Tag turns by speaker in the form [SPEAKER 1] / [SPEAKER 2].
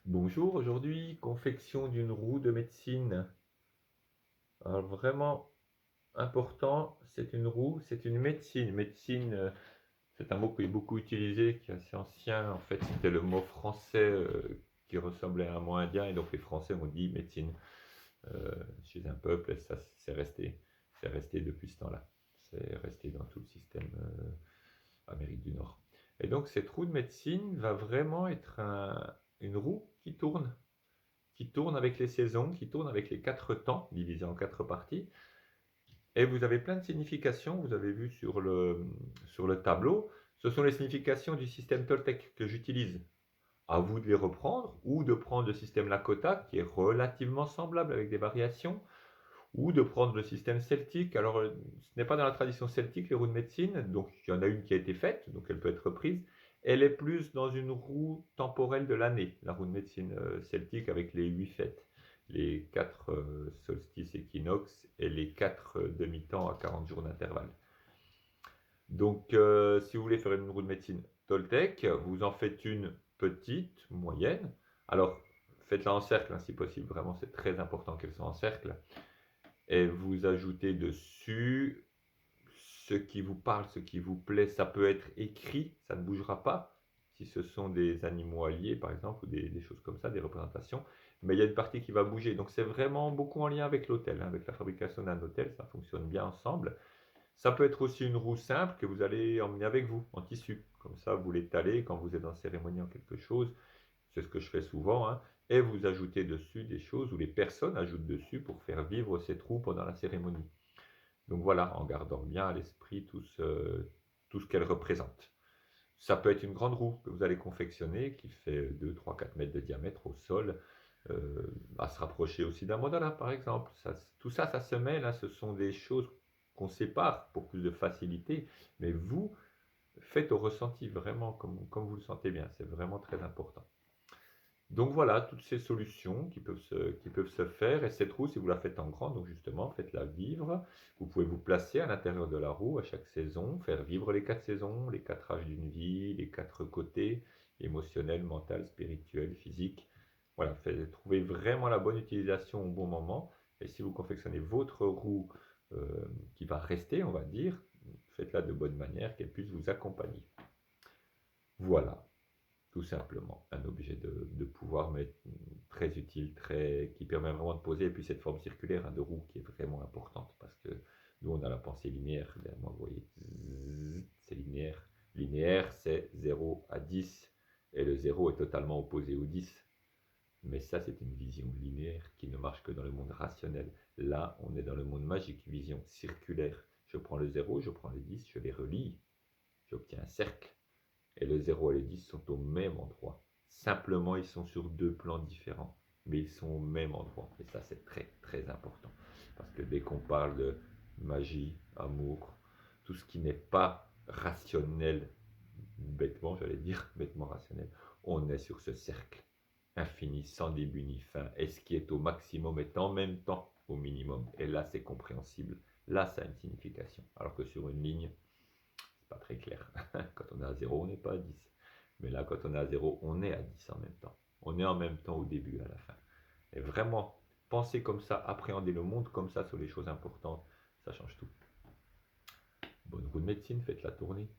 [SPEAKER 1] Bonjour, aujourd'hui, confection d'une roue de médecine. Alors vraiment important, c'est une roue, c'est une médecine. Médecine, c'est un mot qui est beaucoup utilisé, qui est assez ancien. En fait, c'était le mot français qui ressemblait à un mot indien, et donc les Français ont dit médecine chez un peuple, et ça c'est resté depuis ce temps-là. C'est resté dans tout le système Amérique du Nord. Et donc cette roue de médecine va vraiment être une roue qui tourne avec les saisons, qui tourne avec les quatre temps, divisés en quatre parties. Et vous avez plein de significations, vous avez vu sur le tableau. Ce sont les significations du système Toltec que j'utilise. À vous de les reprendre, ou de prendre le système Lakota, qui est relativement semblable avec des variations, ou de prendre le système celtique. Alors, ce n'est pas dans la tradition celtique, les roues de médecine, donc il y en a une qui a été faite, donc elle peut être reprise. Elle est plus dans une roue temporelle de l'année, la roue de médecine celtique avec les 8 fêtes, les 4 solstices équinoxes et les 4 demi-temps à 40 jours d'intervalle. Donc, si vous voulez faire une roue de médecine Toltec, vous en faites une petite, moyenne. Alors, faites-la en cercle, hein, si possible, vraiment c'est très important qu'elle soit en cercle, et vous ajoutez dessus ce qui vous parle, ce qui vous plaît. Ça peut être écrit, ça ne bougera pas, si ce sont des animaux alliés par exemple, ou des choses comme ça, des représentations, mais il y a une partie qui va bouger. Donc c'est vraiment beaucoup en lien avec l'hôtel, hein, avec la fabrication d'un hôtel, ça fonctionne bien ensemble. Ça peut être aussi une roue simple que vous allez emmener avec vous, en tissu. Comme ça, vous l'étalez quand vous êtes en cérémonie en quelque chose. C'est ce que je fais souvent, hein. Et vous ajoutez dessus des choses, ou les personnes ajoutent dessus pour faire vivre cette roue pendant la cérémonie. Donc voilà, en gardant bien à l'esprit tout ce qu'elle représente. Ça peut être une grande roue que vous allez confectionner qui fait 2, 3, 4 mètres de diamètre au sol, à se rapprocher aussi d'un mandala par exemple. Tout ça, ça se mêle, hein, ce sont des choses qu'on sépare pour plus de facilité, mais vous faites au ressenti vraiment comme vous le sentez bien, c'est vraiment très important. Donc voilà, toutes ces solutions qui peuvent se faire. Et cette roue, si vous la faites en grand, donc justement, faites-la vivre. Vous pouvez vous placer à l'intérieur de la roue à chaque saison, faire vivre les quatre saisons, les quatre âges d'une vie, les quatre côtés, émotionnel, mental, spirituel, physique. Voilà, trouvez vraiment la bonne utilisation au bon moment. Et si vous confectionnez votre roue qui va rester, on va dire, faites-la de bonne manière, qu'elle puisse vous accompagner. Voilà. Tout simplement, un objet de pouvoir, mais très utile, qui permet vraiment de poser. Et puis cette forme circulaire, hein, de roue qui est vraiment importante parce que nous, on a la pensée linéaire. Moi, vous voyez, c'est linéaire. Linéaire, c'est 0 à 10 et le 0 est totalement opposé au 10. Mais ça, c'est une vision linéaire qui ne marche que dans le monde rationnel. Là, on est dans le monde magique, vision circulaire. Je prends le 0, je prends le 10, je les relie, j'obtiens un cercle. Et le 0 et le 10 sont au même endroit. Simplement, ils sont sur deux plans différents, mais ils sont au même endroit. Et ça, c'est très, très important. Parce que dès qu'on parle de magie, amour, tout ce qui n'est pas rationnel, bêtement, j'allais dire, bêtement rationnel, on est sur ce cercle infini, sans début ni fin. Et ce qui est au maximum est en même temps au minimum. Et là, c'est compréhensible. Là, ça a une signification. Alors que sur une ligne, pas très clair. Quand on est à 0, on n'est pas à 10. Mais là, quand on est à 0, on est à 10 en même temps. On est en même temps au début et à la fin. Et vraiment, penser comme ça, appréhender le monde comme ça sur les choses importantes, ça change tout. Bonne roue de médecine, faites la tournée.